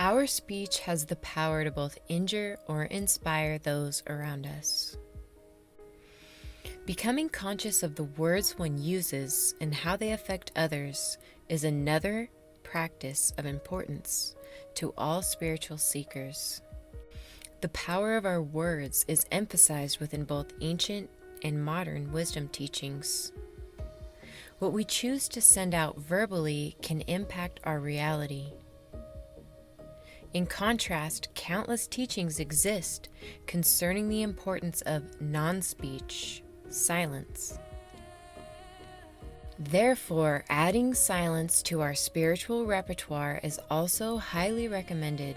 Our speech has the power to both injure or inspire those around us. Becoming conscious of the words one uses and how they affect others is another practice of importance to all spiritual seekers. The power of our words is emphasized within both ancient and modern wisdom teachings. What we choose to send out verbally can impact our reality. In contrast, countless teachings exist concerning the importance of non-speech, silence. Therefore, adding silence to our spiritual repertoire is also highly recommended.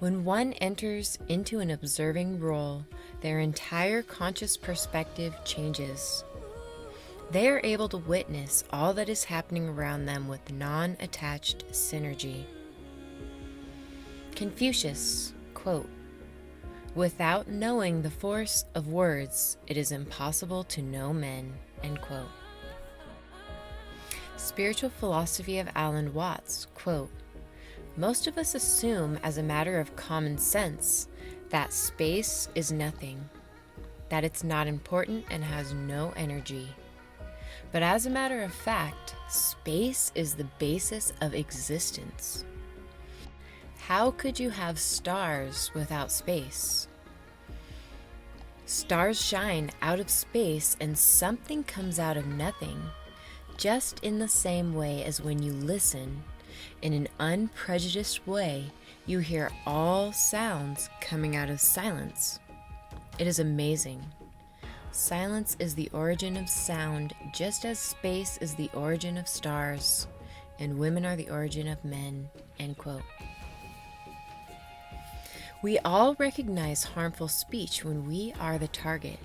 When one enters into an observing role, their entire conscious perspective changes. They are able to witness all that is happening around them with non-attached synergy. Confucius, quote, "Without knowing the force of words, it is impossible to know men," end quote. Spiritual Philosophy of Alan Watts, quote, "Most of us assume as a matter of common sense that space is nothing, that it's not important and has no energy. But as a matter of fact, space is the basis of existence. How could you have stars without space? Stars shine out of space and something comes out of nothing, just in the same way as when you listen in an unprejudiced way, you hear all sounds coming out of silence. It is amazing. Silence is the origin of sound, just as space is the origin of stars, and women are the origin of men," end quote. We all recognize harmful speech when we are the target,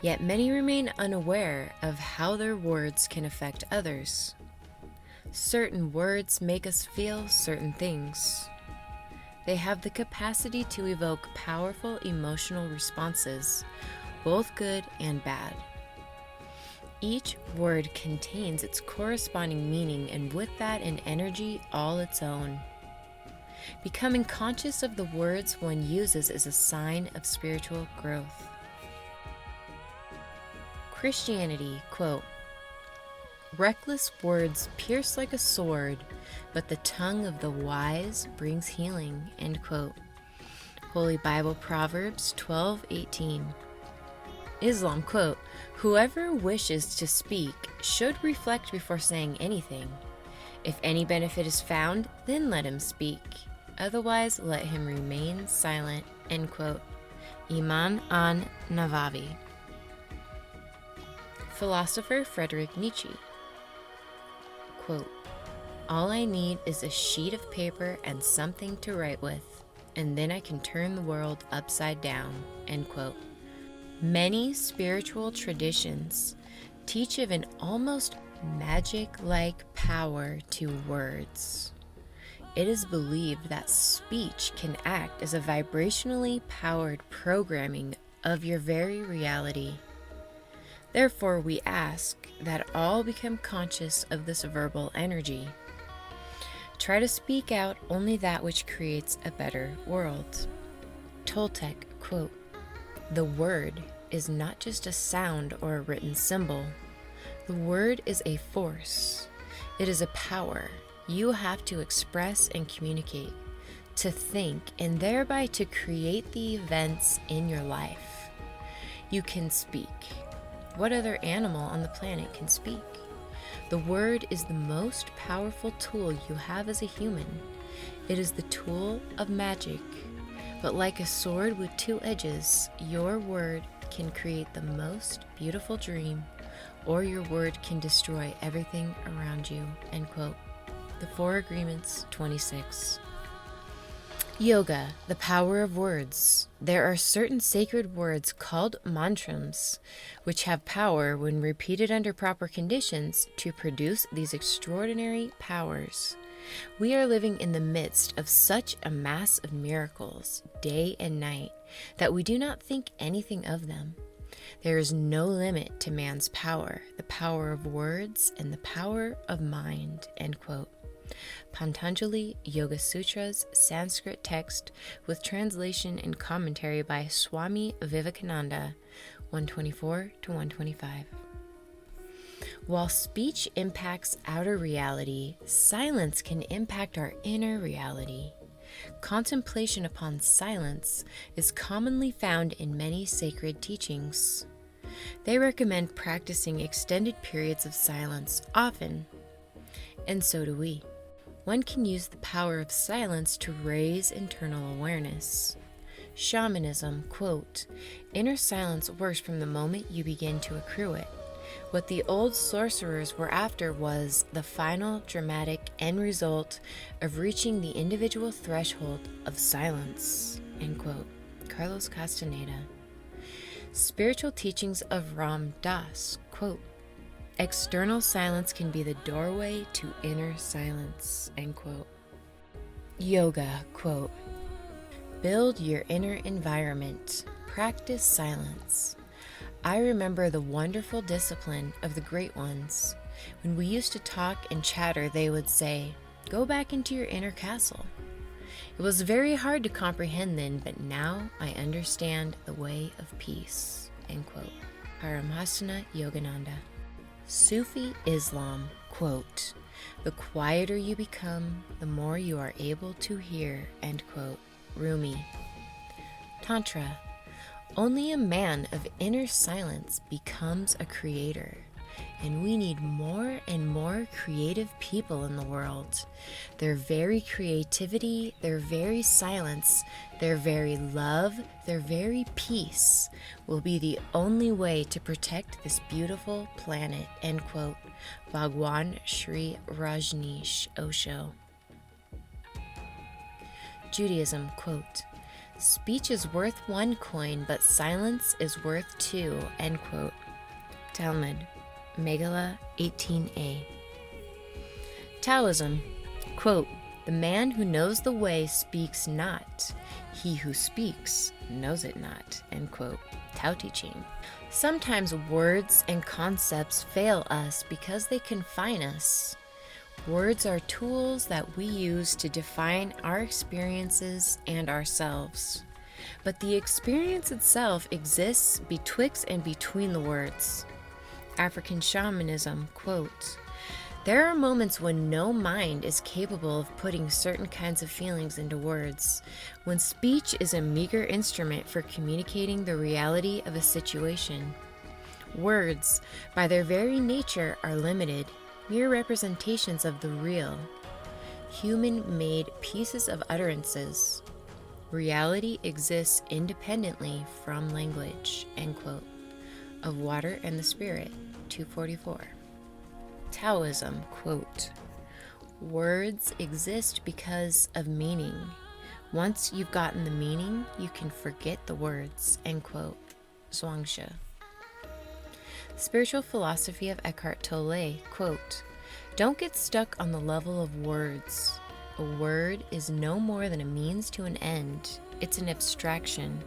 yet many remain unaware of how their words can affect others. Certain words make us feel certain things. They have the capacity to evoke powerful emotional responses, both good and bad. Each word contains its corresponding meaning, and with that an energy all its own. Becoming conscious of the words one uses is a sign of spiritual growth. Christianity, quote, "Reckless words pierce like a sword, but the tongue of the wise brings healing," end quote. Holy Bible Proverbs 12:18. Islam, quote, "Whoever wishes to speak should reflect before saying anything. If any benefit is found, then let him speak. Otherwise, let him remain silent," end quote. Imam an-Nawawi. Philosopher Friedrich Nietzsche, quote, "All I need is a sheet of paper and something to write with, and then I can turn the world upside down," end quote. Many spiritual traditions teach of an almost magic-like power to words. It is believed that speech can act as a vibrationally powered programming of your very reality. Therefore, we ask that all become conscious of this verbal energy. Try to speak out only that which creates a better world. Toltec, quote, "The word is not just a sound or a written symbol. The word is a force. It is a power you have to express and communicate, to think, and thereby to create the events in your life. You can speak. What other animal on the planet can speak? The word is the most powerful tool you have as a human. It is the tool of magic. But like a sword with two edges, your word can create the most beautiful dream, or your word can destroy everything around you," end quote. The Four Agreements 26. Yoga, the power of words. There are certain sacred words called mantras, which have power when repeated under proper conditions to produce these extraordinary powers. We are living in the midst of such a mass of miracles, day and night, that we do not think anything of them. There is no limit to man's power, the power of words and the power of mind," end quote. Patanjali Yoga Sutras, Sanskrit text with translation and commentary by Swami Vivekananda, 124 to 125. While speech impacts outer reality, silence can impact our inner reality. Contemplation upon silence is commonly found in many sacred teachings. They recommend practicing extended periods of silence often, and so do we. One can use the power of silence to raise internal awareness. Shamanism, quote, inner silence works from the moment you begin to accrue it. What the old sorcerers were after was the final dramatic end result of reaching the individual threshold of silence, end quote. Carlos Castaneda. Spiritual teachings of Ram Dass, quote, external silence can be the doorway to inner silence, end quote. Yoga, quote, build your inner environment, practice silence. I remember the wonderful discipline of the great ones. When we used to talk and chatter, they would say, go back into your inner castle. It was very hard to comprehend then, but now I understand the way of peace, end quote. Paramahasana Yogananda. Sufi Islam, quote, the quieter you become, the more you are able to hear, end quote. Rumi. Tantra. Only a man of inner silence becomes a creator, and we need more and more creative people in the world. Their very creativity, their very silence, their very love, their very peace will be the only way to protect this beautiful planet, end quote. Bhagwan Sri Rajneesh Osho. Judaism, quote, speech is worth one coin, but silence is worth two, end quote. Talmud, Megillah 18a. Taoism, quote, the man who knows the way speaks not. He who speaks knows it not, end quote. Tao Te Ching. Sometimes words and concepts fail us because they confine us. Words are tools that we use to define our experiences and ourselves. But the experience itself exists betwixt and between the words. African shamanism, quote, there are moments when no mind is capable of putting certain kinds of feelings into words, when speech is a meager instrument for communicating the reality of a situation. Words, by their very nature, are limited, mere representations of the real, human-made pieces of utterances. Reality exists independently from language, end quote. Of Water and the Spirit, 244. Taoism, quote, words exist because of meaning. Once you've gotten the meaning, you can forget the words, end quote. Zhuangzi. Spiritual philosophy of Eckhart Tolle, quote, don't get stuck on the level of words. A word is no more than a means to an end. It's an abstraction.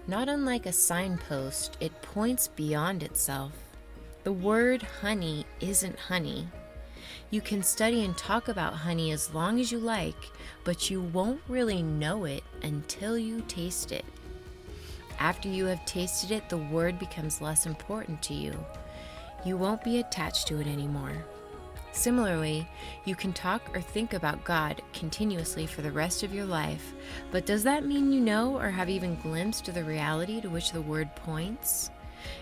Not unlike a signpost, it points beyond itself. The word honey isn't honey. You can study and talk about honey as long as you like, but you won't really know it until you taste it. After you have tasted it, the word becomes less important to you. You won't be attached to it anymore. Similarly, you can talk or think about God continuously for the rest of your life, but does that mean you know or have even glimpsed the reality to which the word points?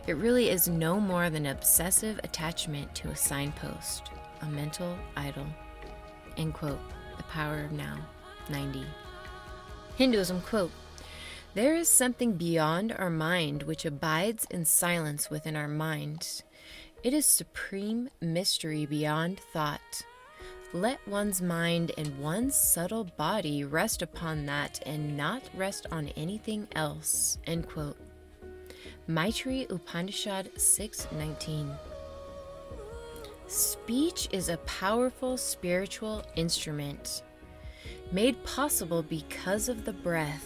It really is no more than obsessive attachment to a signpost, a mental idol. End quote. The Power of Now, 90. Hinduism, quote, there is something beyond our mind which abides in silence within our mind. It is supreme mystery beyond thought. Let one's mind and one's subtle body rest upon that and not rest on anything else, end quote. Maitri Upanishad 6:19. Speech is a powerful spiritual instrument, made possible because of the breath.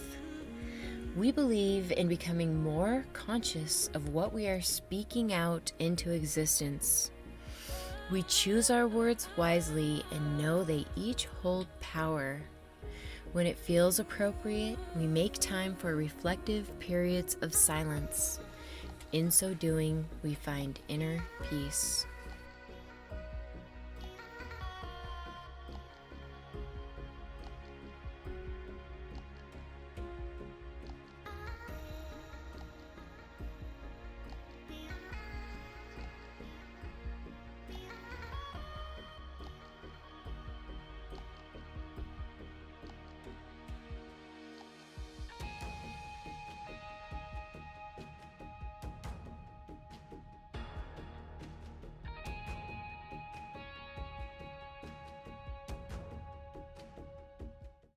We believe in becoming more conscious of what we are speaking out into existence. We choose our words wisely and know they each hold power. When it feels appropriate, we make time for reflective periods of silence. In so doing, we find inner peace.